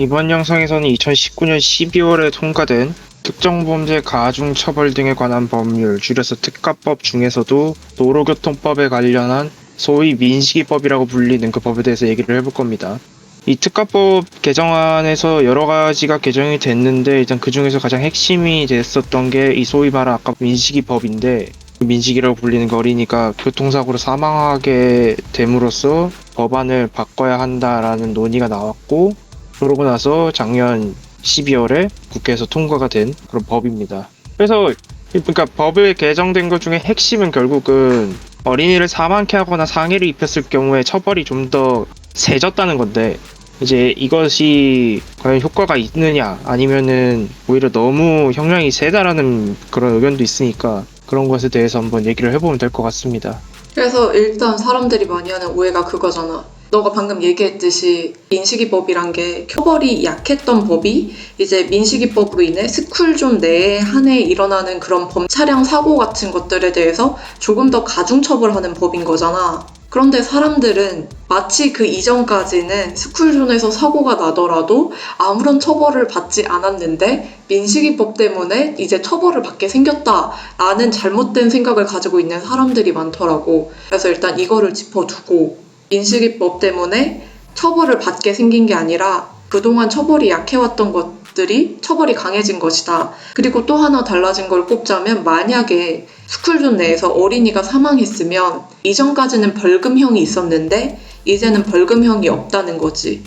이번 영상에서는 2019년 12월에 통과된 특정범죄 가중처벌 등에 관한 법률, 줄여서 특가법 중에서도 도로교통법에 관련한 소위 민식이법이라고 불리는 그 법에 대해서 얘기를 해볼 겁니다. 이 특가법 개정안에서 여러 가지가 개정이 됐는데 일단 그 중에서 가장 핵심이 됐었던 게 이 소위 말한 아까 민식이법인데, 민식이라고 불리는 그 어린이가 교통사고로 사망하게 됨으로써 법안을 바꿔야 한다라는 논의가 나왔고, 그러고 나서 작년 12월에 국회에서 통과가 된 그런 법입니다. 그래서 그러니까 법에 개정된 것 중에 핵심은 결국은 어린이를 사망케 하거나 상해를 입혔을 경우에 처벌이 좀 더 세졌다는 건데, 이제 이것이 과연 효과가 있느냐 아니면은 오히려 너무 형량이 세다라는 그런 의견도 있으니까 그런 것에 대해서 한번 얘기를 해보면 될 것 같습니다. 그래서 일단 사람들이 많이 하는 오해가 그거잖아. 너가 방금 얘기했듯이 민식이법이란 게 처벌이 약했던 법이 이제 민식이법으로 인해 스쿨존 내에 한해 일어나는 그런 차량 사고 같은 것들에 대해서 조금 더 가중처벌하는 법인 거잖아. 그런데 사람들은 마치 그 이전까지는 스쿨존에서 사고가 나더라도 아무런 처벌을 받지 않았는데 민식이법 때문에 이제 처벌을 받게 생겼다라는 잘못된 생각을 가지고 있는 사람들이 많더라고. 그래서 일단 이거를 짚어두고, 민식이법 때문에 처벌을 받게 생긴 게 아니라 그동안 처벌이 약해왔던 것들이 처벌이 강해진 것이다. 그리고 또 하나 달라진 걸 꼽자면, 만약에 스쿨존 내에서 어린이가 사망했으면 이전까지는 벌금형이 있었는데 이제는 벌금형이 없다는 거지.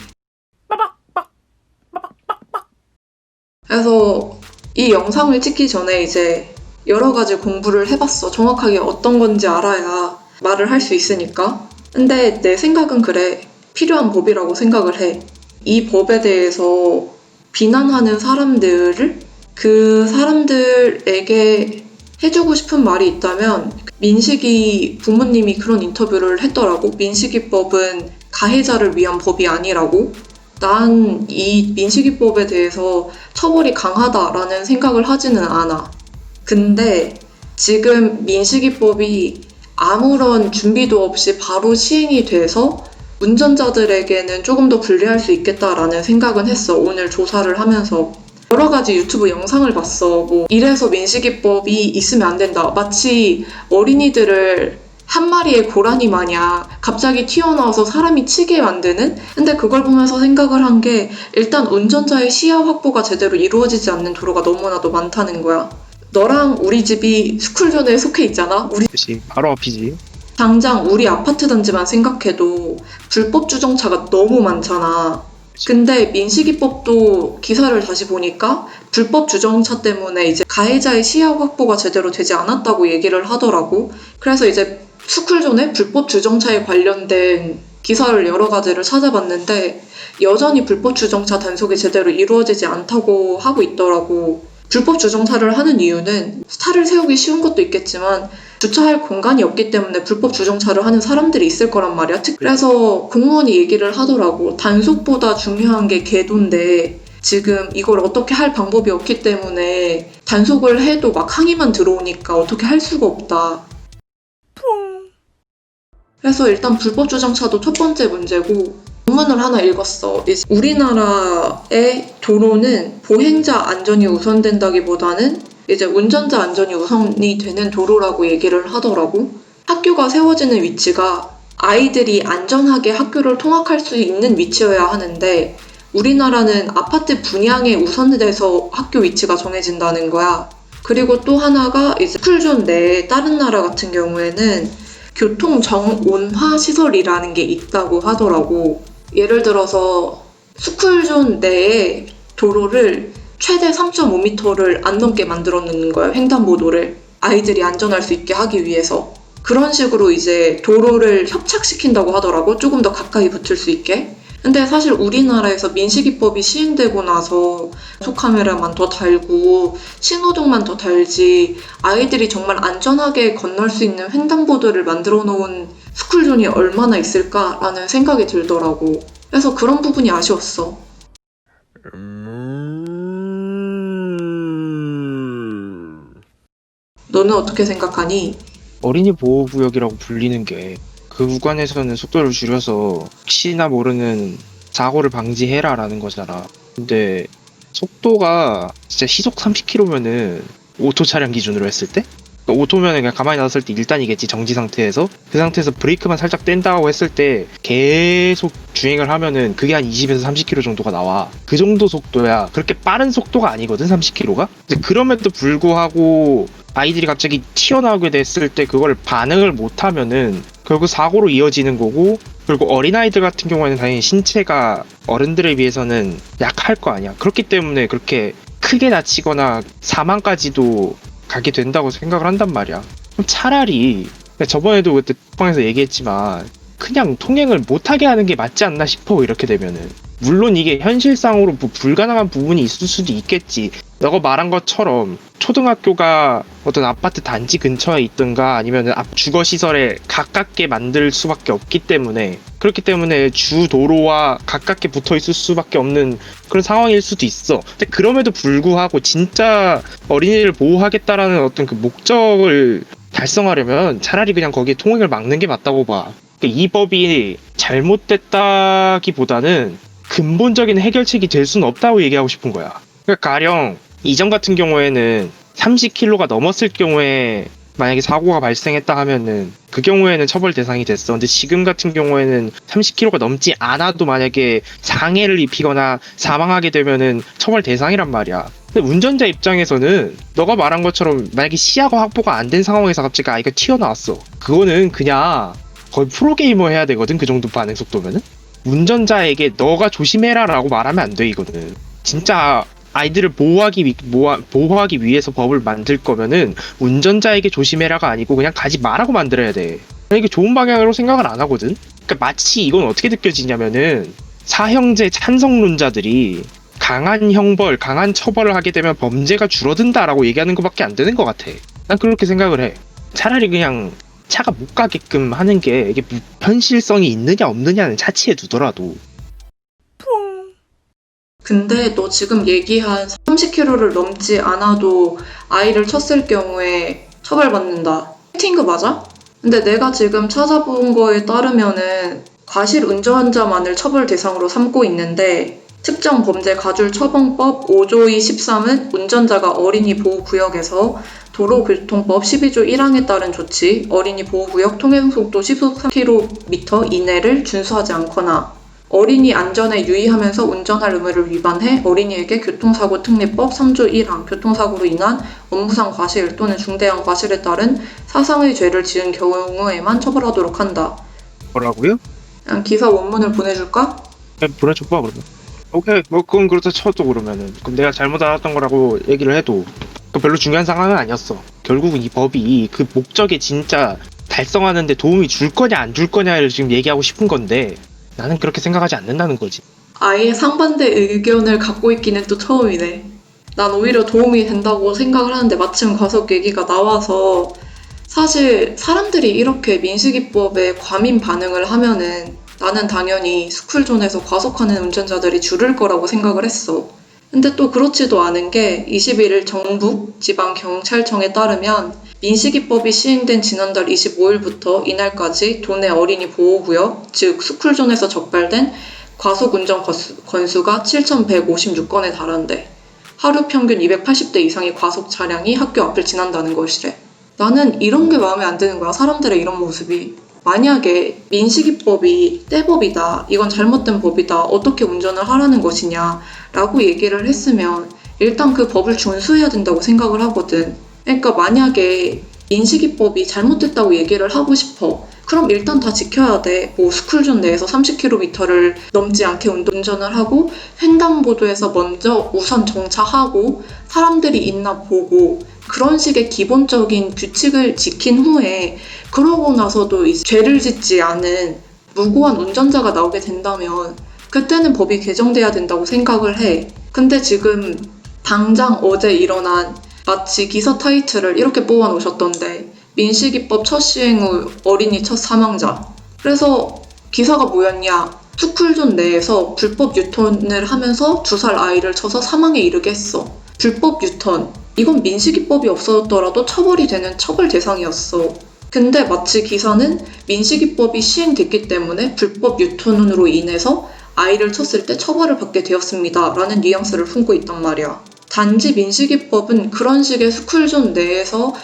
그래서 이 영상을 찍기 전에 이제 여러 가지 공부를 해봤어. 정확하게 어떤 건지 알아야 말을 할 수 있으니까. 근데 내 생각은 그래. 필요한 법이라고 생각을 해. 이 법에 대해서 비난하는 사람들을, 그 사람들에게 해주고 싶은 말이 있다면, 민식이 부모님이 그런 인터뷰를 했더라고. 민식이법은 가해자를 위한 법이 아니라고. 난 이 민식이법에 대해서 처벌이 강하다라는 생각을 하지는 않아. 근데 지금 민식이법이 아무런 준비도 없이 바로 시행이 돼서 운전자들에게는 조금 더 불리할 수 있겠다라는 생각은 했어. 오늘 조사를 하면서 여러 가지 유튜브 영상을 봤어. 뭐 이래서 민식이법이 있으면 안 된다. 마치 어린이들을 한 마리의 고라니 마냥 갑자기 튀어나와서 사람이 치게 만드는? 근데 그걸 보면서 생각을 한 게, 일단 운전자의 시야 확보가 제대로 이루어지지 않는 도로가 너무나도 많다는 거야. 너랑 우리 집이 스쿨존에 속해 있잖아? 그치, 바로 앞이지. 당장 우리 아파트 단지만 생각해도 불법 주정차가 너무 많잖아. 근데 민식이법도 기사를 다시 보니까 불법 주정차 때문에 이제 가해자의 시야 확보가 제대로 되지 않았다고 얘기를 하더라고. 그래서 이제 스쿨존에 불법 주정차에 관련된 기사를 여러 가지를 찾아봤는데 여전히 불법 주정차 단속이 제대로 이루어지지 않다고 하고 있더라고. 불법 주정차를 하는 이유는 차를 세우기 쉬운 것도 있겠지만 주차할 공간이 없기 때문에 불법 주정차를 하는 사람들이 있을 거란 말이야. 그래서 공무원이 얘기를 하더라고. 단속보다 중요한 게 계도인데 지금 이걸 어떻게 할 방법이 없기 때문에 단속을 해도 막 항의만 들어오니까 어떻게 할 수가 없다. 그래서 일단 불법 주정차도 첫 번째 문제고, 논문을 하나 읽었어. 우리나라의 도로는 보행자 안전이 우선된다기보다는 이제 운전자 안전이 우선이 되는 도로라고 얘기를 하더라고. 학교가 세워지는 위치가 아이들이 안전하게 학교를 통학할 수 있는 위치여야 하는데, 우리나라는 아파트 분양에 우선돼서 학교 위치가 정해진다는 거야. 그리고 또 하나가 이제 스쿨존 내에 다른 나라 같은 경우에는 교통 정온화 시설이라는 게 있다고 하더라고. 예를 들어서 스쿨존 내에 도로를 최대 3.5m를 안 넘게 만들어 놓는 거예요. 횡단보도를. 아이들이 안전할 수 있게 하기 위해서. 그런 식으로 이제 도로를 협착시킨다고 하더라고. 조금 더 가까이 붙을 수 있게. 근데 사실 우리나라에서 민식이법이 시행되고 나서 단속카메라만 더 달고 신호등만 더 달지 아이들이 정말 안전하게 건널 수 있는 횡단보도를 만들어 놓은 스쿨존이 얼마나 있을까라는 생각이 들더라고. 그래서 그런 부분이 아쉬웠어. 너는 어떻게 생각하니? 어린이 보호구역이라고 불리는 게 그 구간에서는 속도를 줄여서 혹시나 모르는 사고를 방지해라라는 거잖아. 근데 속도가 진짜 시속 30km면은 오토 차량 기준으로 했을 때? 그러니까 오토면은 그냥 가만히 놨을 때 1단이겠지, 정지 상태에서. 그 상태에서 브레이크만 살짝 뗀다고 했을 때 계속 주행을 하면은 그게 한 20에서 30km 정도가 나와. 그 정도 속도야. 그렇게 빠른 속도가 아니거든, 30km가? 그럼에도 불구하고 아이들이 갑자기 튀어나오게 됐을 때 그걸 반응을 못하면은 결국 사고로 이어지는 거고, 그리고 어린아이들 같은 경우에는 당연히 신체가 어른들에 비해서는 약할 거 아니야. 그렇기 때문에 그렇게 크게 다치거나 사망까지도 가게 된다고 생각을 한단 말이야. 그럼 차라리 저번에도 그때 방에서 얘기했지만 그냥 통행을 못하게 하는 게 맞지 않나 싶어. 이렇게 되면은 물론 이게 현실상으로 뭐 불가능한 부분이 있을 수도 있겠지. 너가 말한 것처럼 초등학교가 어떤 아파트 단지 근처에 있든가 아니면 앞 주거 시설에 가깝게 만들 수밖에 없기 때문에, 그렇기 때문에 주 도로와 가깝게 붙어 있을 수밖에 없는 그런 상황일 수도 있어. 근데 그럼에도 불구하고 진짜 어린이를 보호하겠다라는 어떤 그 목적을 달성하려면 차라리 그냥 거기에 통행을 막는 게 맞다고 봐. 그러니까 이 법이 잘못됐다기보다는 근본적인 해결책이 될 수는 없다고 얘기하고 싶은 거야. 그러니까 가령 이전 같은 경우에는 30km가 넘었을 경우에 만약에 사고가 발생했다 하면은 그 경우에는 처벌 대상이 됐어. 근데 지금 같은 경우에는 30km가 넘지 않아도 만약에 상해를 입히거나 사망하게 되면은 처벌 대상이란 말이야. 근데 운전자 입장에서는 너가 말한 것처럼 만약에 시야가 확보가 안 된 상황에서 갑자기 아이가 튀어나왔어. 그거는 그냥 거의 프로게이머 해야 되거든, 그 정도 반응 속도면은. 운전자에게 너가 조심해라 라고 말하면 안 돼. 이거는 진짜 아이들을 보호하기 위해서 법을 만들 거면은 운전자에게 조심해라가 아니고 그냥 가지 마라고 만들어야 돼. 이게 좋은 방향으로 생각을 안 하거든. 그러니까 마치 이건 어떻게 느껴지냐면은 사형제 찬성론자들이 강한 형벌, 강한 처벌을 하게 되면 범죄가 줄어든다라고 얘기하는 것밖에 안 되는 것 같아. 난 그렇게 생각을 해. 차라리 그냥 차가 못 가게끔 하는 게 이게 현실성이 있느냐 없느냐는 차치해 두더라도. 근데 너 지금 얘기한 30km를 넘지 않아도 아이를 쳤을 경우에 처벌받는다. 팅 거 맞아? 근데 내가 지금 찾아본 거에 따르면은 과실 운전자만을 처벌 대상으로 삼고 있는데, 특정 범죄 가중 처벌법 5조의 13은 운전자가 어린이 보호구역에서 도로교통법 12조 1항에 따른 조치, 어린이 보호구역 통행속도 시속 3km 이내를 준수하지 않거나 어린이 안전에 유의하면서 운전할 의무를 위반해 어린이에게 교통사고 특례법 3조 1항 교통사고로 인한 업무상 과실 또는 중대한 과실에 따른 사상의 죄를 지은 경우에만 처벌하도록 한다. 뭐라고요? 그냥 기사 원문을 보내줄까? 보내줘봐 그러면. 오케이, 뭐 그건 그렇다 쳐도 그러면은 그럼 내가 잘못 알았던 거라고 얘기를 해도 별로 중요한 상황은 아니었어. 결국은 이 법이 그 목적에 진짜 달성하는데 도움이 줄 거냐 안 줄 거냐를 지금 얘기하고 싶은 건데 나는 그렇게 생각하지 않는다는 거지. 아예 상반된 의견을 갖고 있기는 또 처음이네. 난 오히려 도움이 된다고 생각을 하는데 마침 과속 얘기가 나와서, 사실 사람들이 이렇게 민식이법에 과민 반응을 하면은 나는 당연히 스쿨존에서 과속하는 운전자들이 줄을 거라고 생각을 했어. 근데 또 그렇지도 않은 게 21일 정북 지방경찰청에 따르면 민식이법이 시행된 지난달 25일부터 이날까지 도내 어린이 보호구역, 즉 스쿨존에서 적발된 과속운전 건수가 7,156건에 달한대. 하루 평균 280대 이상의 과속 차량이 학교 앞을 지난다는 것이래. 나는 이런 게 마음에 안 드는 거야, 사람들의 이런 모습이. 만약에 민식이법이 떼법이다, 이건 잘못된 법이다, 어떻게 운전을 하라는 것이냐 라고 얘기를 했으면 일단 그 법을 준수해야 된다고 생각을 하거든. 그러니까 만약에 민식이법이 잘못됐다고 얘기를 하고 싶어. 그럼 일단 다 지켜야 돼. 뭐 스쿨존 내에서 30km를 넘지 않게 운전을 하고 횡단보도에서 먼저 우선 정차하고 사람들이 있나 보고, 그런 식의 기본적인 규칙을 지킨 후에 그러고 나서도 죄를 짓지 않은 무고한 운전자가 나오게 된다면 그때는 법이 개정돼야 된다고 생각을 해. 근데 지금 당장 어제 일어난 마치 기사 타이틀을 이렇게 뽑아 놓으셨던데, 민식이법 첫 시행 후 어린이 첫 사망자. 그래서 기사가 뭐였냐, 스쿨존 내에서 불법 유턴을 하면서 2살 아이를 쳐서 사망에 이르게 했어. 불법 유턴, 이건 민식이법이 없어졌더라도 처벌이 되는 처벌 대상이었어. 근데 마치 기사는 민식이법이 시행됐기 때문에 불법 유턴으로 인해서 아이를 쳤을 때 처벌을 받게 되었습니다. 라는 뉘앙스를 품고 있단 말이야. 단지 민식이법은 그런 식의 스쿨존 내에서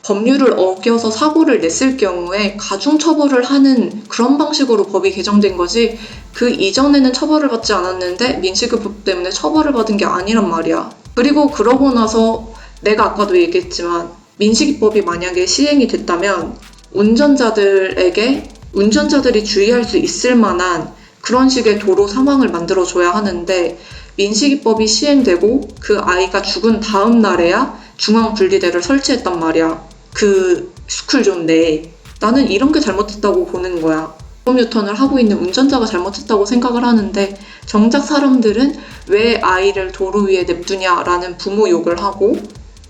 법률을 어겨서 사고를 냈을 경우에 가중처벌을 하는 그런 방식으로 법이 개정된 거지, 그 이전에는 처벌을 받지 않았는데 민식이법 때문에 처벌을 받은 게 아니란 말이야. 그리고 그러고 나서 내가 아까도 얘기했지만 민식이법이 만약에 시행이 됐다면 운전자들이 주의할 수 있을 만한 그런 식의 도로 상황을 만들어줘야 하는데, 민식이법이 시행되고 그 아이가 죽은 다음 날에야 중앙분리대를 설치했단 말이야. 그 스쿨존 내에. 나는 이런 게 잘못했다고 보는 거야. 유턴을 하고 있는 운전자가 잘못했다고 생각을 하는데, 정작 사람들은 왜 아이를 도로 위에 냅두냐라는 부모 욕을 하고,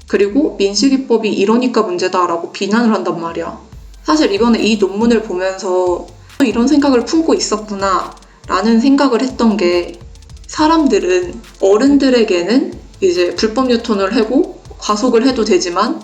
그리고 민식이법이 이러니까 문제다라고 비난을 한단 말이야. 사실 이번에 이 논문을 보면서 이런 생각을 품고 있었구나 라는 생각을 했던 게, 사람들은 어른들에게는 이제 불법 유턴을 하고 과속을 해도 되지만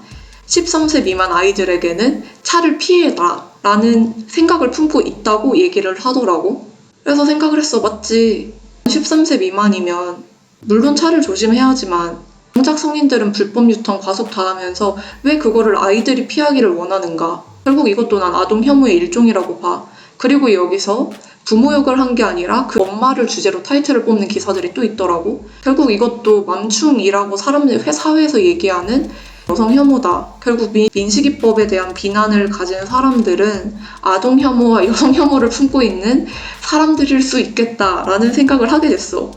13세 미만 아이들에게는 차를 피해라 라는 생각을 품고 있다고 얘기를 하더라고. 그래서 생각을 했어. 맞지. 13세 미만이면 물론 차를 조심해야지만 정작 성인들은 불법 유턴 과속 당하면서 왜 그거를 아이들이 피하기를 원하는가. 결국 이것도 난 아동 혐오의 일종이라고 봐. 그리고 여기서 부모 욕을 한 게 아니라 그 엄마를 주제로 타이틀을 뽑는 기사들이 또 있더라고. 결국 이것도 맘충이라고 사회에서 얘기하는 여성 혐오다. 결국 민식이법에 대한 비난을 가진 사람들은 아동 혐오와 여성 혐오를 품고 있는 사람들일 수 있겠다라는 생각을 하게 됐어.